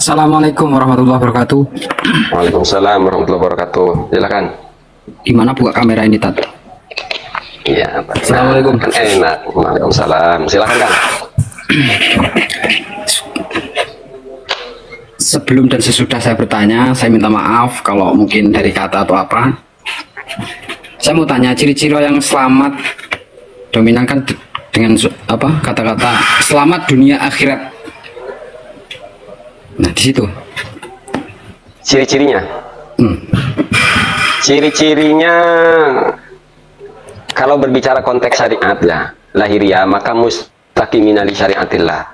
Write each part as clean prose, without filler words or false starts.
Assalamualaikum warahmatullahi wabarakatuh. Waalaikumsalam warahmatullahi wabarakatuh. Silakan. Gimana buka kamera ini, Tat? Iya, Assalamualaikum. kan enak. Waalaikumsalam. Silakan, Kang. Sebelum dan sesudah saya bertanya, saya minta maaf kalau mungkin dari kata atau apa. Saya mau tanya ciri-ciri yang selamat dominan kan dengan apa kata-kata selamat dunia akhirat. Nah di situ Ciri-cirinya. Ciri-cirinya kalau berbicara konteks syariat ya, lahiriah, maka mustaqimina li syariatillah.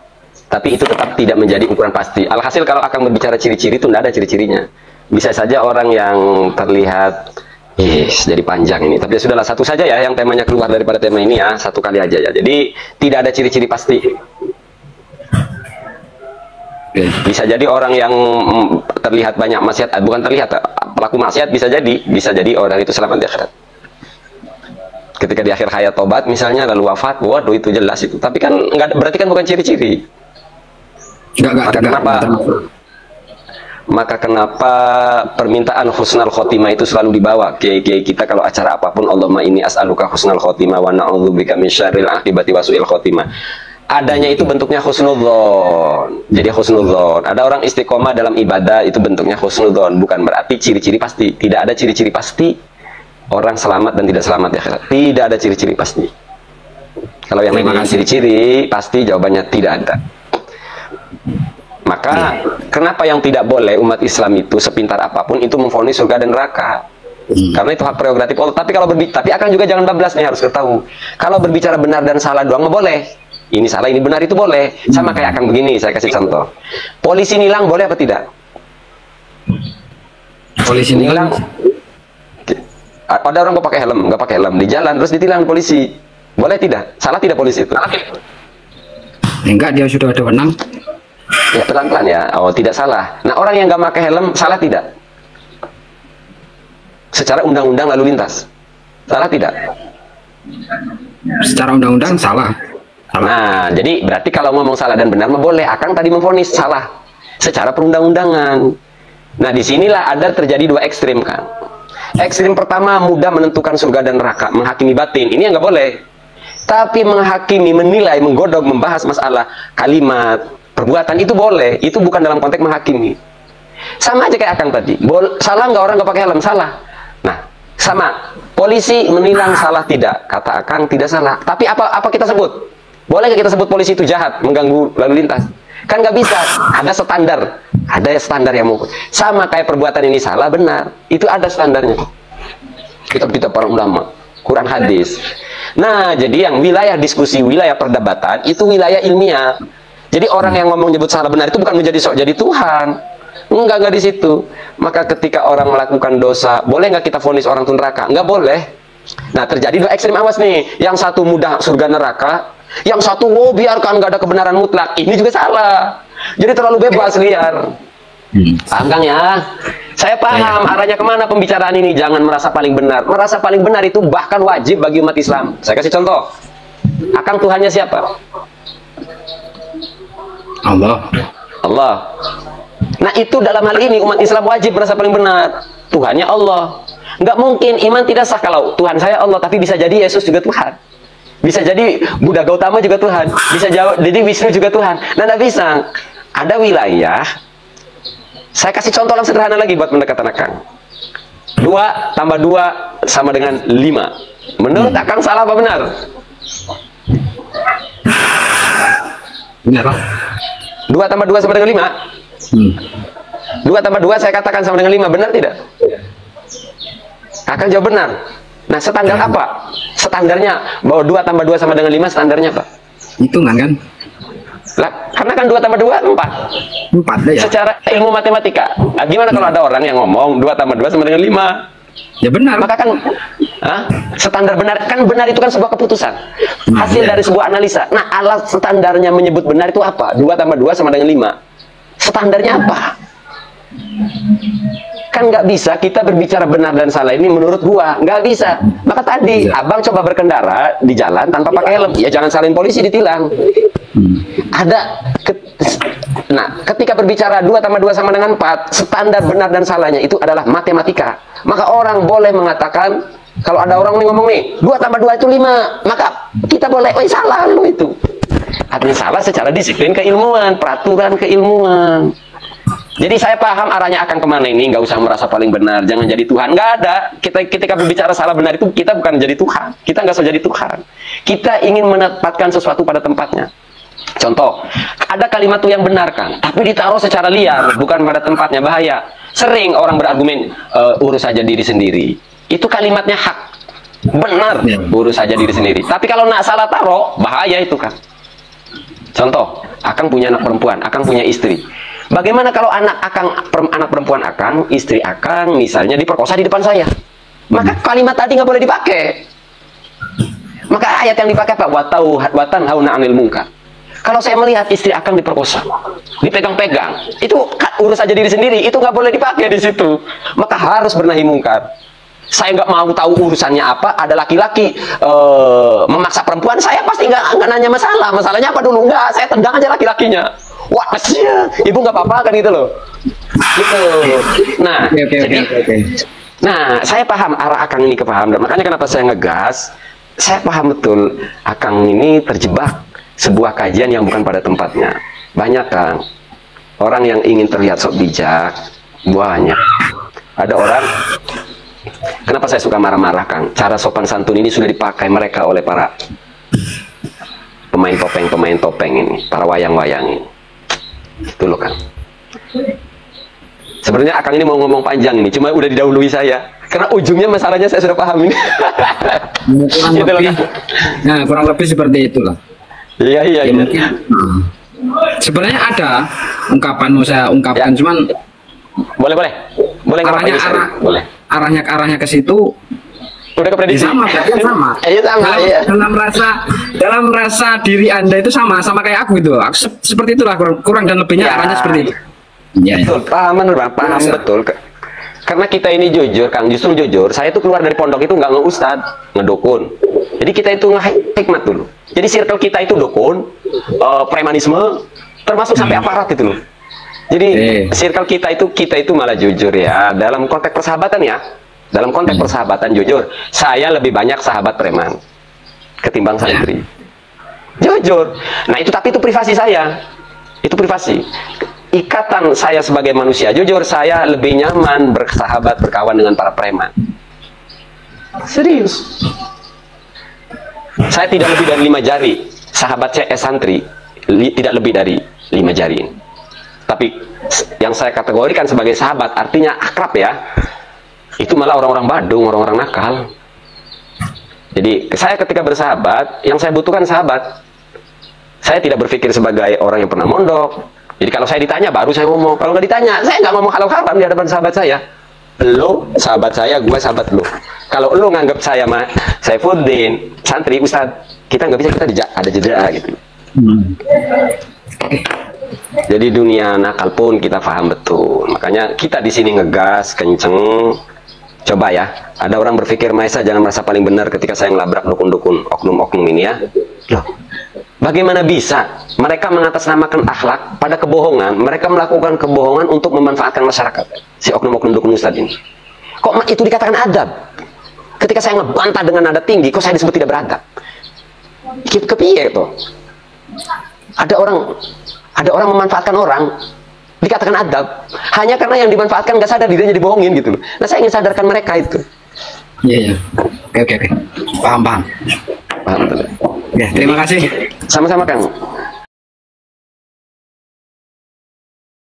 Tapi itu tetap tidak menjadi ukuran pasti. Alhasil kalau akan berbicara ciri-ciri itu tidak ada ciri-cirinya. Bisa saja orang yang terlihat jadi panjang ini. Tapi ya sudahlah, satu saja ya yang temanya keluar daripada tema ini ya, satu kali aja ya. Jadi tidak ada ciri-ciri pasti. Bisa jadi orang yang terlihat banyak maksiat, bukan terlihat, pelaku maksiat bisa jadi orang itu selamat di akhirat. Ketika di akhir hayat tobat misalnya lalu wafat, waduh itu jelas itu. Tapi kan nggak, berarti kan bukan ciri-ciri. Maka kenapa permintaan husnul khotimah itu selalu dibawa kiai-kiai kita kalau acara apapun, Allahumma inni as'aluka husnul khotimah wa na'udzubika min syarril aqibati wa su'il khotimah. Adanya itu bentuknya husnudzon. Jadi husnudzon. Ada orang istiqomah dalam ibadah itu bentuknya husnudzon, bukan berarti ciri-ciri pasti. Tidak ada ciri-ciri pasti orang selamat dan tidak selamat ya. Tidak ada ciri-ciri pasti. Kalau yang memang ciri-ciri pasti, jawabannya tidak ada. Maka kenapa yang tidak boleh umat Islam itu sepintar apapun itu memvonis surga dan neraka? Karena itu hak prerogatif Allah. Tapi kalau tapi akan juga jangan bablas nih, harus ketahui. Kalau berbicara benar dan salah doang nggak boleh. Ini salah, ini benar itu boleh. Sama kayak akan begini, saya kasih contoh. Polisi nilang boleh apa tidak? polisi nilang. Ada orang nggak pakai helm di jalan terus ditilang polisi. Boleh tidak? Salah tidak polisi itu? Enggak, dia sudah ada wenang. Ya pelan-pelan ya. Oh, tidak salah. Nah, orang yang nggak pakai helm salah tidak? Secara undang-undang lalu lintas salah tidak? Secara undang-undang salah. Nah, jadi berarti kalau ngomong salah dan benar mah boleh. Akang tadi memvonis salah secara perundang-undangan. Nah, disinilah ada terjadi dua ekstrim kan. Ekstrim pertama mudah menentukan surga dan neraka, menghakimi batin. Ini yang nggak boleh. Tapi menghakimi, menilai, menggodok, membahas masalah kalimat, perbuatan itu boleh. Itu bukan dalam konteks menghakimi. Sama aja kayak Akang tadi. Salah nggak orang nggak pakai helm? Salah. Nah, sama. Polisi menilang salah tidak? Kata Akang tidak salah. Tapi apa kita sebut? Boleh nggak kita sebut polisi itu jahat, mengganggu lalu lintas? Kan nggak bisa. Ada standar. Ada standar yang mau. Sama kayak perbuatan ini salah, benar. Itu ada standarnya. Kitab-kitab para ulama, Quran hadis. Nah, jadi yang wilayah diskusi, wilayah perdebatan, itu wilayah ilmiah. Jadi orang yang ngomong nyebut salah benar itu bukan menjadi sok jadi Tuhan. Enggak di situ. Maka ketika orang melakukan dosa, boleh nggak kita vonis orang itu neraka? Nggak boleh. Nah, terjadi dua ekstrim, awas nih. Yang satu mudah surga neraka, yang satu biarkan nggak ada kebenaran mutlak. Ini juga salah. Jadi terlalu bebas, liar. Paham Kang ya? Saya paham arahnya kemana pembicaraan ini. Jangan merasa paling benar. Merasa paling benar itu bahkan wajib bagi umat Islam. Saya kasih contoh. Akang Tuhannya siapa? Allah. Allah. Nah, itu dalam hal ini umat Islam wajib merasa paling benar. Tuhannya Allah. Nggak mungkin iman tidak sah kalau Tuhan saya Allah, tapi bisa jadi Yesus juga Tuhan. Bisa jadi Buddha Gautama juga Tuhan. Bisa jadi Wisnu juga Tuhan. Nah, nggak bisa. Ada wilayah. Saya kasih contoh yang sederhana lagi buat pendekatan Akang. 2 tambah 2 sama dengan 5. Menurut Akang salah apa benar? Benar Pak. 2 tambah 2 sama dengan 5. 2 tambah 2 saya katakan sama dengan 5. Benar tidak? Akang jawab benar. Nah, standar apa? Standarnya bahwa 2 tambah 2 sama dengan 5, standarnya apa? Hitungan kan? Lah, karena kan 2 tambah 2, 4. 4 deh ya? Secara ilmu matematika. Nah, gimana kalau ada orang yang ngomong 2 tambah 2 sama dengan 5? Ya benar. Maka kan standar benar, kan benar itu kan sebuah keputusan. Hasil dari sebuah analisa. Nah, alat standarnya menyebut benar itu apa? 2 tambah 2 sama dengan 5. Standarnya apa? Kan nggak bisa kita berbicara benar dan salah ini menurut gua, nggak bisa. Maka tadi abang coba berkendara di jalan tanpa pakai helm, ya jangan salahin polisi, ditilang. Ada Nah, ketika berbicara 2 tambah 2 sama dengan 4, standar benar dan salahnya itu adalah matematika. Maka orang boleh mengatakan, kalau ada orang ngomong nih, 2 tambah 2 itu 5, maka kita boleh, oh salah lu itu. Artinya salah secara disiplin keilmuan, peraturan keilmuan. Jadi saya paham arahnya akan kemana ini, nggak usah merasa paling benar, jangan jadi Tuhan. Nggak ada. Ketika berbicara salah benar itu, kita bukan jadi Tuhan. Kita nggak usah jadi Tuhan. Kita ingin menempatkan sesuatu pada tempatnya. Contoh, ada kalimat tuh yang benar kan, tapi ditaruh secara liar, bukan pada tempatnya, bahaya. Sering orang berargumen, urus saja diri sendiri. Itu kalimatnya hak, benar, urus saja diri sendiri. Tapi kalau nak salah taruh, bahaya itu kan. Contoh, Akang punya anak perempuan, Akang punya istri. Bagaimana kalau anak perempuan Akang, istri Akang misalnya diperkosa di depan saya? Maka kalimat tadi nggak boleh dipakai. Maka ayat yang dipakai apa? Watan hauna anil munkar. Kalau saya melihat istri Akang diperkosa, dipegang-pegang, itu urus aja diri sendiri, itu nggak boleh dipakai di situ. Maka harus bernahi mungkar. Saya nggak mau tahu urusannya apa. Ada laki-laki memaksa perempuan, saya pasti nggak nanya masalah. Masalahnya apa dulu? Nggak, saya tendang aja laki-lakinya. Wah, ibu nggak apa-apa kan gitu loh. Gitu. Nah, nah, saya paham arah Akang ini kepaham. Dan makanya kenapa saya ngegas, saya paham betul Akang ini terjebak sebuah kajian yang bukan pada tempatnya. Banyak kan orang yang ingin terlihat sok bijak, banyak. Ada orang, kenapa saya suka marah-marah Kang? Cara sopan santun ini sudah dipakai mereka oleh para pemain topeng ini, para wayang-wayang ini. Itu loh Kang. Sebenarnya Akang ini mau ngomong panjang ini, cuma udah didahului saya. Karena ujungnya masalahnya saya sudah paham ini. Kurang lebih seperti itulah. Iya. Mungkin, sebenarnya ada ungkapan mau saya ungkapkan, cuman boleh arahnya ke situ. Udah keprediksi sama. Iya. Dalam rasa diri Anda itu sama kayak aku itu. Seperti itulah kurang dan lebihnya ya. Arahnya seperti itu. Ya. Betul, paham betul. Karena kita ini jujur, Kang, justru jujur. Saya tuh keluar dari pondok itu nggak nge-ustad, ngedukun. Jadi kita itu nge-hikmat dulu. Jadi circle kita itu dukun, premanisme, termasuk sampai aparat itu loh. Jadi circle kita itu malah jujur ya. Dalam konteks persahabatan ya, dalam konteks persahabatan jujur, saya lebih banyak sahabat preman ketimbang santri. Jujur. Nah itu, tapi itu privasi saya. Itu privasi. Ikatan saya sebagai manusia, jujur saya lebih nyaman bersahabat, berkawan dengan para preman. Serius. Saya tidak lebih dari 5 jari. Sahabat saya santri tidak lebih dari 5 jari. Tapi yang saya kategorikan sebagai sahabat artinya akrab ya. Itu malah orang-orang Badung, orang-orang nakal. Jadi saya ketika bersahabat, yang saya butuhkan sahabat. Saya tidak berpikir sebagai orang yang pernah mondok. Jadi kalau saya ditanya baru saya ngomong. Kalau nggak ditanya, saya nggak ngomong halal haram di hadapan sahabat saya. Lo sahabat saya, gue sahabat lo. Kalau lo nganggap saya mah Saifuddin, santri, ustad, kita nggak bisa, kita ada jeda gitu. Jadi dunia nakal pun kita paham betul. Makanya kita di sini ngegas kenceng. Coba ya, ada orang berpikir Maesa jangan merasa paling benar ketika saya ngelabrak dukun-dukun, oknum-oknum ini ya. Loh, bagaimana bisa mereka mengatasnamakan akhlak pada kebohongan? Mereka melakukan kebohongan untuk memanfaatkan masyarakat. Si oknum-oknum dukun ustadz ini. Kok itu dikatakan adab? Ketika saya ngebantah dengan nada tinggi, kok saya disebut tidak beradab? Kepiye itu? Ada orang memanfaatkan orang, dikatakan adab, hanya karena yang dimanfaatkan nggak sadar dirinya dibohongin gitu. Nah saya ingin sadarkan mereka itu. Iya. Oke. Paham. Paham. Ya, terima kasih. Sama-sama Kang.